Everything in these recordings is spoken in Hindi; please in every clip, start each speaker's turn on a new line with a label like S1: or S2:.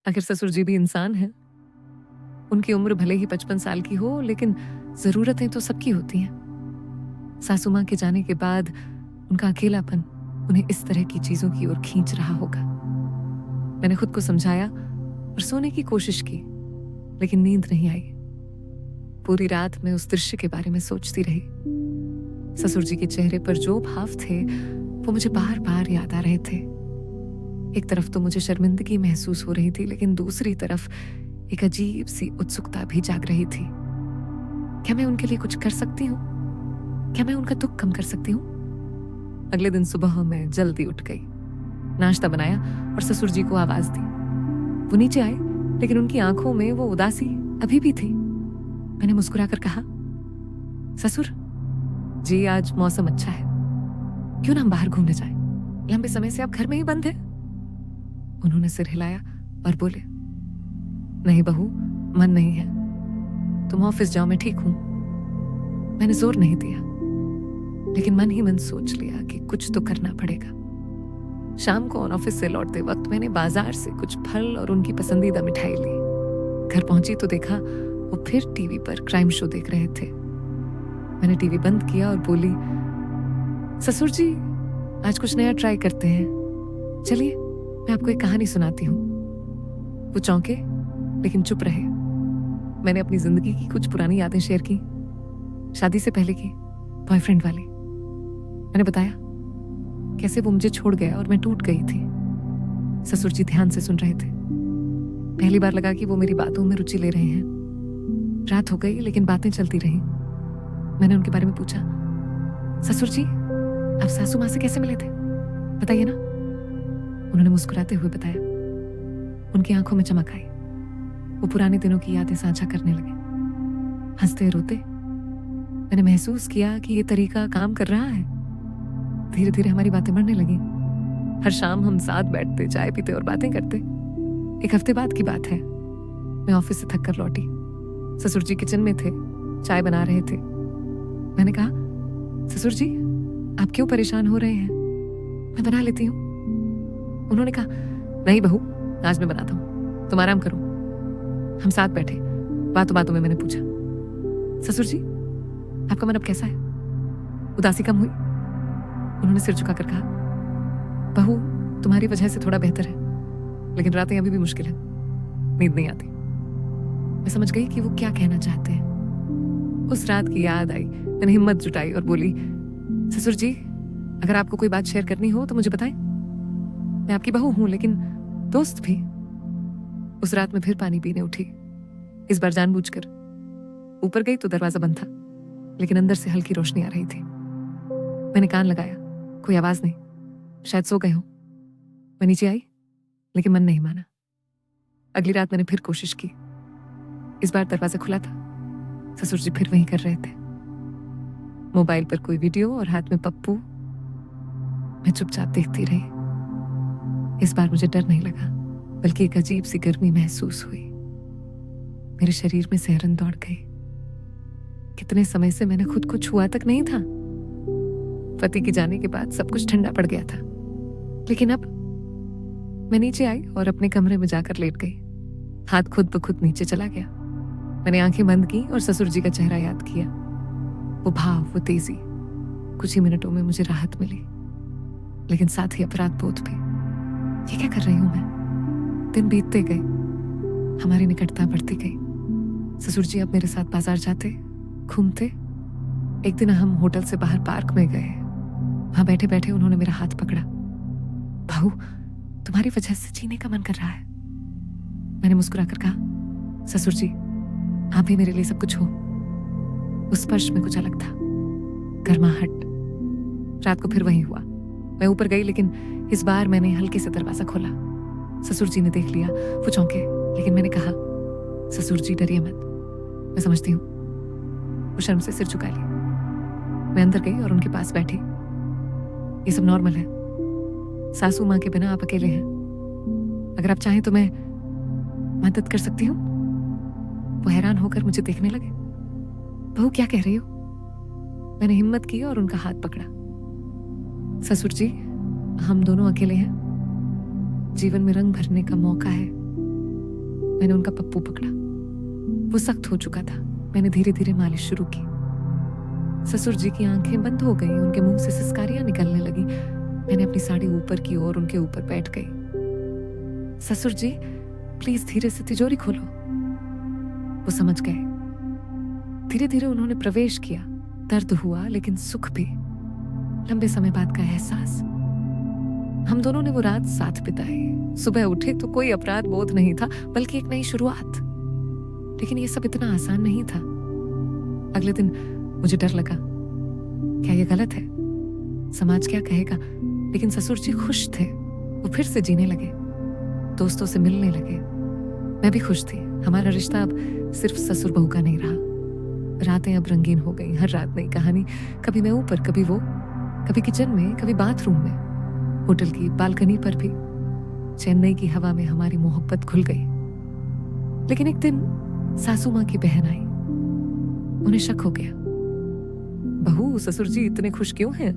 S1: आखिर ससुर जी भी इंसान हैं। उनकी उम्र भले ही 55 साल की हो, लेकिन जरूरतें तो सबकी होती हैं। सासू माँ के जाने के बाद उनका अकेलापन उन्हें इस तरह की चीजों की ओर खींच रहा होगा। मैंने खुद को समझाया और सोने की कोशिश की, लेकिन नींद नहीं आई। पूरी रात मैं उस दृश्य के बारे में सोचती रही। ससुर जी के चेहरे पर जो भाव थे वो मुझे बार बार याद आ रहे थे। एक तरफ तो मुझे शर्मिंदगी महसूस हो रही थी, लेकिन दूसरी तरफ एक अजीब सी उत्सुकता भी जाग रही थी। क्या मैं उनके लिए कुछ कर सकती हूँ? क्या मैं उनका दुख कम कर सकती हूँ? अगले दिन सुबह मैं जल्दी उठ गई, नाश्ता बनाया और ससुर जी को आवाज दी। वो नीचे आए, लेकिन उनकी आंखों में वो उदासी अभी भी थी। मैंने मुस्कुराकर कहा, ससुर जी आज मौसम अच्छा है, क्यों ना हम बाहर घूमने जाएं? लंबे समय से आप घर में ही बंद हैं। उन्होंने सिर हिलाया और बोले, नहीं बहू, मन नहीं है, तुम ऑफिस जाओ, मैं ठीक हूं। मैंने जोर नहीं दिया, लेकिन मन ही मन सोच लिया कि कुछ तो करना पड़ेगा। शाम को ऑफिस से लौटते वक्त मैंने बाजार से कुछ फल और उनकी पसंदीदा मिठाई ली। घर पहुंची तो देखा वो फिर टीवी पर क्राइम शो देख रहे थे। मैंने टीवी बंद किया और बोली, ससुर जी आज कुछ नया ट्राई करते हैं, चलिए मैं आपको एक कहानी सुनाती हूँ। वो चौंके लेकिन चुप रहे। मैंने अपनी जिंदगी की कुछ पुरानी यादें शेयर की, शादी से पहले की, बॉयफ्रेंड वाली। मैंने बताया कैसे वो मुझे छोड़ गया और मैं टूट गई थी। ससुर जी ध्यान से सुन रहे थे। पहली बार लगा कि वो मेरी बातों में रुचि ले रहे हैं। रात हो गई लेकिन बातें चलती रही। मैंने उनके बारे में पूछा, ससुर जी आप सासू माँ से कैसे मिले थे, बताइए ना। उन्होंने मुस्कुराते हुए बताया। उनकी आंखों में चमक आई। वो पुराने दिनों की यादें साझा करने लगे, हंसते रोते। मैंने महसूस किया कि ये तरीका काम कर रहा है। धीरे धीरे हमारी बातें बढ़ने लगी। हर शाम हम साथ बैठते, चाय पीते और बातें करते। एक हफ्ते बाद की बात है, मैं ऑफिस से थक कर लौटी। ससुर जी किचन में थे, चाय बना रहे थे। मैंने कहा, ससुर जी आप क्यों परेशान हो रहे हैं, मैं बना लेती हूँ। उन्होंने कहा, नहीं बहू, आज मैं बनाता हूँ, तुम आराम करो। हम साथ बैठे, बातों बातों में मैंने पूछा, ससुर जी आपका मन अब कैसा है, उदासी कम हुई? उन्होंने सिर झुकाकर कहा, बहू तुम्हारी वजह से थोड़ा बेहतर है, लेकिन रातें अभी भी मुश्किल है, नींद नहीं आती। मैं समझ गई कि वो क्या कहना चाहते हैं। उस रात की याद आई। मैंने हिम्मत जुटाई और बोली, ससुर जी अगर आपको कोई बात शेयर करनी हो तो मुझे बताएं। मैं आपकी बहू हूं, लेकिन दोस्त भी। उस रात में फिर पानी पीने उठी, इस बार जानबूझकर। ऊपर गई तो दरवाजा बंद था, लेकिन अंदर से हल्की रोशनी आ रही थी। मैंने कान लगाया, कोई आवाज नहीं, शायद सो गए हो। मैं नीचे आई, लेकिन मन नहीं माना। अगली रात मैंने फिर कोशिश की। इस बार दरवाजा खुला था। ससुर जी फिर वहीं कर रहे थे, मोबाइल पर कोई वीडियो और हाथ में पप्पू। मैं चुपचाप देखती रही। इस बार मुझे डर नहीं लगा, बल्कि एक अजीब सी गर्मी महसूस हुई। मेरे शरीर में सिहरन दौड़ गई। कितने समय से मैंने खुद को छुआ तक नहीं था। पति के जाने के बाद सब कुछ ठंडा पड़ गया था, लेकिन अब मैं नीचे आई और अपने कमरे में जाकर लेट गई। हाथ खुद ब खुद नीचे चला गया। मैंने आंखें बंद की और ससुर जी का चेहरा याद किया। वो भाव, वो तेजी। कुछ ही मिनटों में मुझे राहत मिली, लेकिन साथ ही अपराध बोध भी। ये क्या कर रही हूं मैं? दिन बीतते गए, हमारी निकटता बढ़ती गई। ससुर जी अब मेरे साथ बाजार जाते, घूमते। एक दिन हम होटल से बाहर पार्क में गए। वहां बैठे बैठे उन्होंने मेरा हाथ पकड़ा। बहू तुम्हारी वजह से जीने का मन कर रहा है। मैंने मुस्कुराकर कहा, ससुर जी आप भी मेरे लिए सब कुछ हो। उस स्पर्श में कुछ अलग था, गर्माहट। रात को फिर वही हुआ। मैं ऊपर गई, लेकिन इस बार मैंने हल्के से दरवाजा खोला। ससुर जी ने देख लिया। वो चौंके, लेकिन मैंने कहा, ससुर जी डरिए मत, मैं समझती हूँ। वो शर्म से सिर झुका लिया। मैं अंदर गई और उनके पास बैठी। ये सब नॉर्मल है, सासू माँ के बिना आप अकेले हैं। अगर आप चाहें तो मैं मदद कर सकती हूँ। वो हैरान होकर मुझे देखने लगे। बहू क्या कह रही हो? मैंने हिम्मत की और उनका हाथ पकड़ा। ससुर जी हम दोनों अकेले हैं, जीवन में रंग भरने का मौका है, मैंने उनका पप्पू पकड़ा। वो सख्त हो चुका था। मैंने धीरे धीरे मालिश शुरू की। ससुर जी की आंखें बंद हो गई, उनके मुंह से सिसकारियां निकलने लगी। मैंने अपनी साड़ी ऊपर की और उनके ऊपर बैठ गई। ससुर जी, प्लीज धीरे से तिजोरी खोलो। वो समझ गए। धीरे धीरे उन्होंने प्रवेश किया। दर्द हुआ लेकिन सुख भी। लंबे समय बाद का एहसास। हम दोनों ने वो रात साथ बिताई। सुबह उठे तो कोई अपराध बोध नहीं था, बल्कि एक नई शुरुआत। लेकिन ये सब इतना आसान नहीं था। अगले दिन मुझे डर लगा, क्या ये गलत है? समाज क्या कहेगा? लेकिन ससुर जी खुश थे। वो फिर से जीने लगे, दोस्तों से मिलने लगे। मैं भी खुश थी। हमारा रिश्ता अब सिर्फ ससुर बहू का नहीं रहा। रातें अब रंगीन हो गई। हर रात नई कहानी। कभी मैं ऊपर, कभी वो, कभी किचन में, कभी बाथरूम में, होटल की बालकनी पर भी। चेन्नई की हवा में हमारी मोहब्बत खुल गई। लेकिन एक दिन सासू माँ की बहन आई। उन्हें शक हो गया। बहू, ससुर जी इतने खुश क्यों हैं?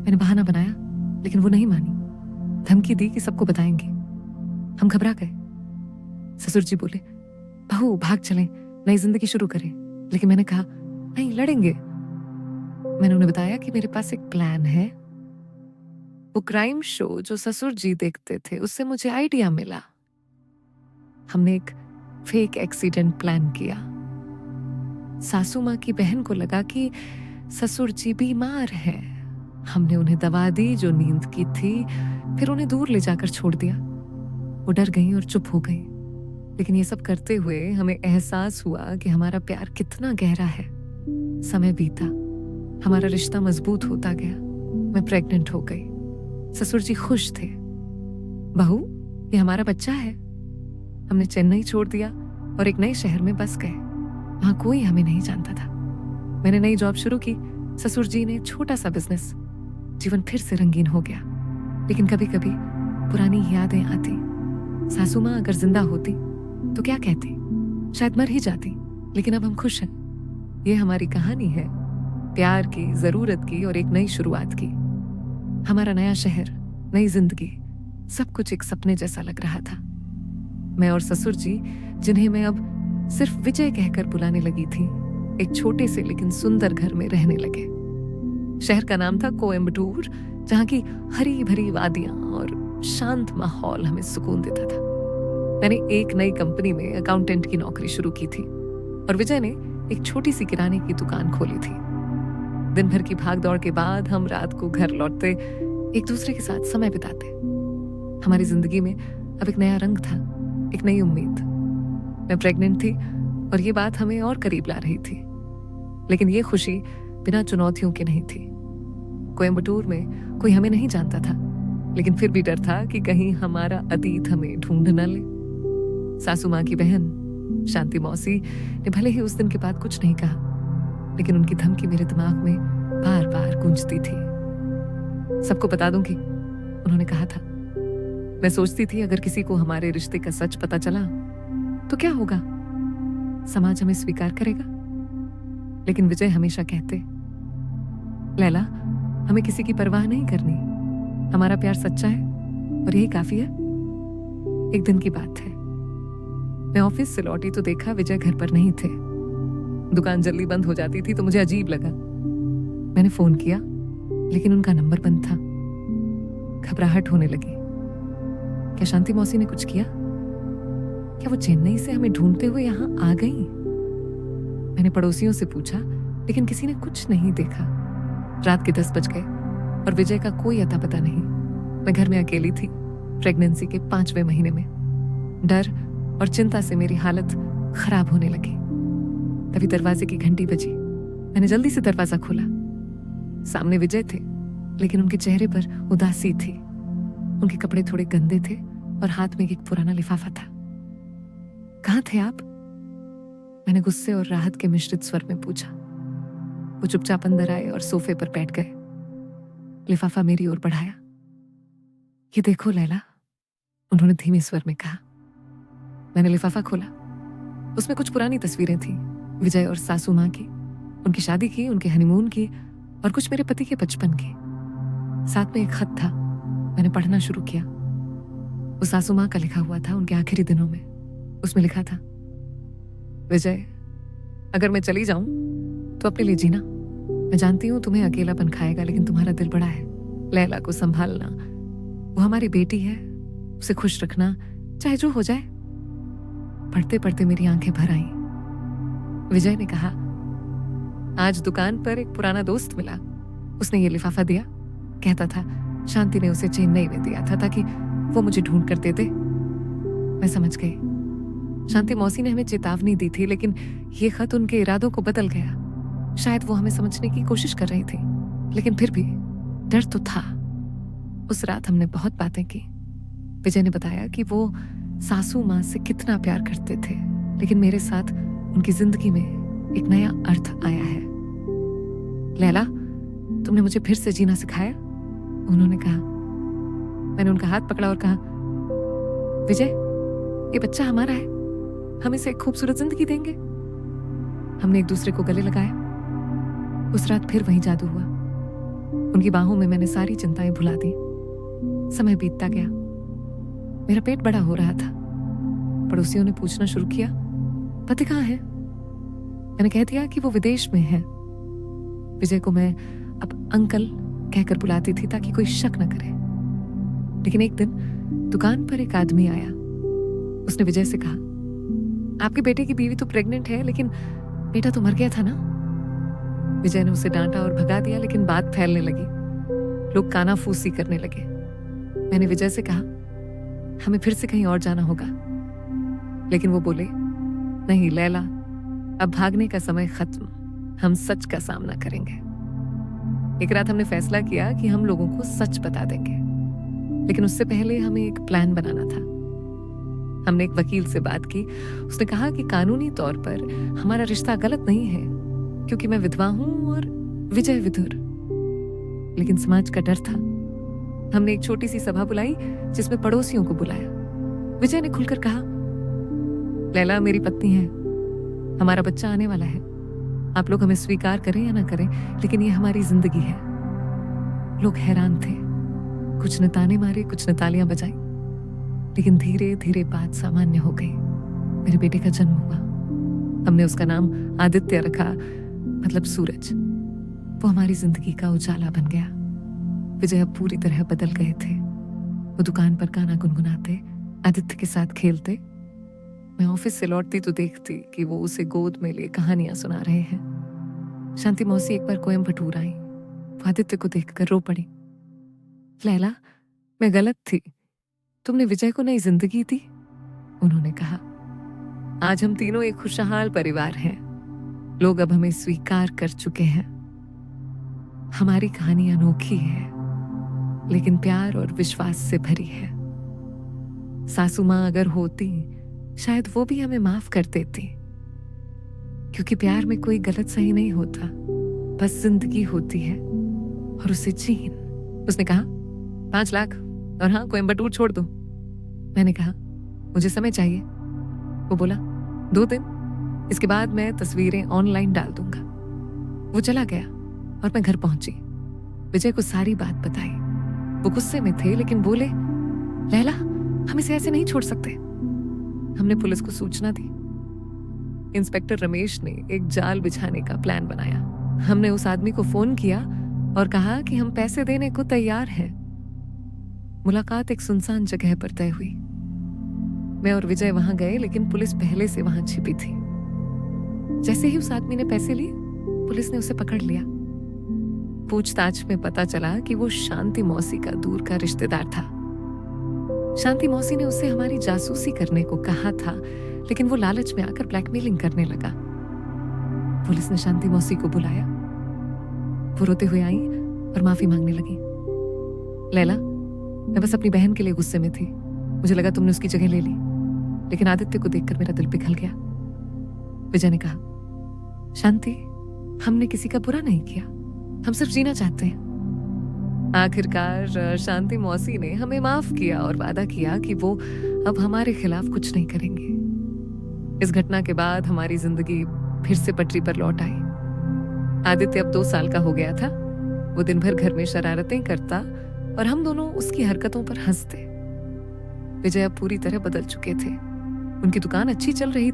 S1: मैंने बहाना बनाया, लेकिन वो नहीं मानी। धमकी दी कि सबको बताएंगे। हम घबरा गए। ससुर जी बोले, बहू भाग चलें, नई जिंदगी शुरू करें। लेकिन मैंने कहा, नहीं, लड़ेंगे। मैंने उन्हें बताया कि मेरे पास एक प्लान है। वो क्राइम शो जो ससुर जी देखते थे, उससे मुझे आइडिया मिला। हमने एक फेक एक्सीडेंट प्लान किया। सासू माँ की बहन को लगा कि ससुर जी बीमार हैं। हमने उन्हें दवा दी जो नींद की थी, फिर उन्हें दूर ले जाकर छोड़ दिया। वो डर गई और चुप हो गई। लेकिन ये सब करते हुए हमें एहसास हुआ कि हमारा प्यार कितना गहरा है। समय बीता, हमारा रिश्ता मजबूत होता गया। मैं प्रेग्नेंट हो गई। ससुर जी खुश थे। बहू, ये हमारा बच्चा है। हमने चेन्नई छोड़ दिया और एक नए शहर में बस गए। वहां कोई हमें नहीं जानता था। मैंने नई जॉब शुरू की। ससुर जी ने छोटा सा बिजनेस। जीवन फिर से रंगीन हो गया। लेकिन कभी कभी पुरानी यादें आती। सासू माँ अगर जिंदा होती तो क्या कहती? शायद मर ही जाती। लेकिन अब हम खुश हैं। ये हमारी कहानी है, प्यार की, जरूरत की और एक नई शुरुआत की। हमारा नया शहर, नई जिंदगी, सब कुछ एक सपने जैसा लग रहा था। मैं और ससुर जी, जिन्हें मैं अब सिर्फ विजय कहकर बुलाने लगी थी, एक छोटे से लेकिन सुंदर घर में रहने लगे। शहर का नाम था कोयम्बटूर, जहां की हरी भरी वादियां और शांत माहौल हमें सुकून देता था। मैंने एक नई कंपनी में अकाउंटेंट की नौकरी शुरू की थी और विजय ने एक छोटी सी किराने की दुकान खोली थी। दिन भर की भाग दौड़ के बाद हम रात को घर लौटते, एक दूसरे के साथ समय बिताते। हमारी जिंदगी में अब एक नया रंग था, एक नई उम्मीद। मैं प्रेग्नेंट थी और ये बात हमें और करीब ला रही थी। लेकिन ये खुशी बिना चुनौतियों की नहीं थी। कोयम्बटूर में कोई हमें नहीं जानता था, लेकिन फिर भी डर था कि कहीं हमारा अतीत हमें ढूंढ न ले। सासू माँ की बहन शांति मौसी ने भले ही उस दिन के बाद कुछ नहीं कहा, लेकिन उनकी धमकी मेरे दिमाग में बार बार गूंजती थी। सबको बता दूंगी, उन्होंने कहा था। मैं सोचती थी अगर किसी को हमारे रिश्ते का सच पता चला तो क्या होगा? समाज हमें स्वीकार करेगा। लेकिन विजय हमेशा कहते, लैला, हमें किसी की परवाह नहीं करनी। हमारा प्यार सच्चा है और यही काफी है। एक दिन की बात है, मैं ऑफिस से लौटी तो देखा विजय घर पर नहीं थे। दुकान जल्दी बंद हो जाती थी तो मुझे अजीब लगा। मैंने फोन किया, लेकिन उनका नंबर बंद था। घबराहट होने लगी। क्या शांति मौसी ने कुछ किया? क्या वो चेन्नई से हमें ढूंढते हुए यहाँ आ गई? मैंने पड़ोसियों से पूछा, लेकिन किसी ने कुछ नहीं देखा। रात के 10 बज गए और विजय का कोई अता पता नहीं। मैं घर में अकेली थी, प्रेगनेंसी के 5वें महीने में। डर और चिंता से मेरी हालत खराब होने लगी। तभी दरवाजे की घंटी बजी। मैंने जल्दी से दरवाजा खोला। सामने विजय थे, लेकिन उनके चेहरे पर उदासी थी। उनके कपड़े थोड़े गंदे थे और हाथ में एक पुराना लिफाफा था। कहाँ थे आप? मैंने गुस्से और राहत के मिश्रित स्वर में पूछा। वो चुपचाप अंदर आए और सोफे पर बैठ गए। लिफाफा मेरी ओर बढ़ाया। ये देखो लैला, उन्होंने धीमे स्वर में कहा। मैंने लिफाफा खोला। उसमें कुछ पुरानी तस्वीरें थी, विजय और सासू माँ की, उनकी शादी की, उनके हनीमून की और कुछ मेरे पति के बचपन की। साथ में एक खत था। मैंने पढ़ना शुरू किया। वो सासू माँ का लिखा हुआ था, उनके आखिरी दिनों में। उसमें लिखा था, विजय, अगर मैं चली जाऊं तो अपने लिए जीना। मैं जानती हूं तुम्हें अकेलापन खाएगा, लेकिन तुम्हारा दिल बड़ा है। लैला को संभालना, वो हमारी बेटी है, उसे खुश रखना, चाहे जो हो जाए। पढ़ते पढ़ते मेरी आंखें भर आईं। विजय ने कहा, आज दुकान पर एक पुराना दोस्त मिला, उसने ये लिफाफा दिया। कहता था शांति ने उसे चेन्नई में दिया था ताकि वो मुझे ढूंढ कर दे दे। मैं समझ गई, शांति मौसी ने हमें चेतावनी दी थी, लेकिन ये खत उनके इरादों को बदल गया। शायद वो हमें समझने की कोशिश कर रही थी, लेकिन फिर भी डर तो था। उस रात हमने बहुत बातें की। विजय ने बताया कि वो सासू माँ से कितना प्यार करते थे, लेकिन मेरे साथ उनकी जिंदगी में एक नया अर्थ आया है। लैला, तुमने मुझे फिर से जीना सिखाया, उन्होंने कहा। मैंने उनका हाथ पकड़ा और कहा, विजय, ये बच्चा हमारा है, हम इसे एक खूबसूरत जिंदगी देंगे। हमने एक दूसरे को गले लगाया। उस रात फिर वही जादू हुआ। उनकी बाहों में मैंने सारी चिंताएं भुला दी। समय बीतता गया, मेरा पेट बड़ा हो रहा था। पड़ोसियों ने पूछना शुरू किया, पति कहाँ है? मैंने कह दिया कि वो विदेश में है। विजय को मैं अब अंकल कहकर बुलाती थी ताकि कोई शक न करे। लेकिन एक दिन दुकान पर एक आदमी आया। उसने विजय से कहा, आपके बेटे की बीवी तो प्रेग्नेंट है, लेकिन बेटा तो मर गया था ना? विजय ने उसे डांटा और भगा दिया, लेकिन बात फैलने लगी। लोग कानाफूसी करने लगे। मैंने विजय से कहा, हमें फिर से कहीं और जाना होगा। लेकिन वो बोले, नहीं लैला, अब भागने का समय खत्म, हम सच का सामना करेंगे। एक रात हमने फैसला किया कि हम लोगों को सच बता देंगे, लेकिन उससे पहले हमें एक प्लान बनाना था। हमने एक वकील से बात की। उसने कहा कि कानूनी तौर पर हमारा रिश्ता गलत नहीं है, क्योंकि मैं विधवा हूं और विजय विधुर। लेकिन समाज का डर था। हमने एक छोटी सी सभा बुलाई जिसमें पड़ोसियों को बुलाया। विजय ने खुलकर कहा, लैला मेरी पत्नी है, हमारा बच्चा आने वाला है। आप लोग हमें स्वीकार करें या ना करें, लेकिन ये हमारी जिंदगी है। लोग हैरान थे। कुछ ने ताने मारे, कुछ ने तालियां बजाई, लेकिन धीरे धीरे बात सामान्य हो गई। मेरे बेटे का जन्म हुआ। हमने उसका नाम आदित्य रखा, मतलब सूरज। वो हमारी जिंदगी का उजाला बन गया। विजय अब पूरी तरह बदल गए थे। वो दुकान पर गाना गुनगुनाते, आदित्य के साथ खेलते। मैं ऑफिस से लौटती तो देखती कि वो उसे गोद में ले कहानियां सुना रहे हैं। शांति मौसी एक बार कोयम्बटूर आई। वो आदित्य को देखकर रो पड़ी। लैला, मैं गलत थी, तुमने विजय को नई जिंदगी दी, उन्होंने कहा। आज हम तीनों एक खुशहाल परिवार हैं। लोग अब हमें स्वीकार कर चुके हैं। हमारी कहानी अनोखी है, लेकिन प्यार और विश्वास से भरी है। सासू माँ अगर होती, शायद वो भी हमें माफ कर देती, क्योंकि प्यार में कोई गलत सही नहीं होता, बस जिंदगी होती है और उसे जीन। उसने कहा, 5 लाख और हाँ, कोयम्बटूर छोड़ दो। मैंने कहा, मुझे समय चाहिए। वो बोला, 2 दिन, इसके बाद मैं तस्वीरें ऑनलाइन डाल दूंगा। वो चला गया और मैं घर पहुंची। विजय को सारी बात बताई। वो गुस्से में थे, लेकिन बोले, लैला, हम इसे ऐसे नहीं छोड़ सकते। हमने पुलिस को सूचना दी। इंस्पेक्टर रमेश ने एक जाल बिछाने का प्लान बनाया। हमने उस आदमी को फोन किया और कहा कि हम पैसे देने को तैयार हैं। मुलाकात एक सुनसान जगह पर तय हुई। मैं और विजय वहां गए, लेकिन पुलिस पहले से वहां छिपी थी। जैसे ही उस आदमी ने पैसे लिए, पुलिस ने उसे पकड़ लिया। पूछताछ में पता चला कि वो शांति मौसी का दूर का रिश्तेदार था। शांति मौसी ने उसे हमारी जासूसी करने को कहा था, लेकिन वो लालच में आकर ब्लैकमेलिंग करने लगा। पुलिस ने शांति मौसी को बुलाया। वो रोते हुए आई और माफी मांगने लगी। लैला, मैं बस अपनी बहन के लिए गुस्से में थी। मुझे लगा तुमने उसकी जगह ले ली, लेकिन आदित्य को देखकर मेरा दिल पिघल गया। विजय ने कहा, शांति, हमने किसी का बुरा नहीं किया, हम सिर्फ जीना चाहते हैं। आखिरकार शांति मौसी ने हमें माफ किया और वादा किया कि वो अब हमारे खिलाफ कुछ नहीं करेंगे। इस घटना के बाद हमारी जिंदगी फिर से पटरी पर लौट आई। आदित्य अब 2 साल का हो गया था। वो दिन भर घर में शरारतें करता और हम दोनों उसकी हरकतों पर हंसते। विजय अब पूरी तरह बदल चुके थे। उनकी दुकान अच्छी चल रही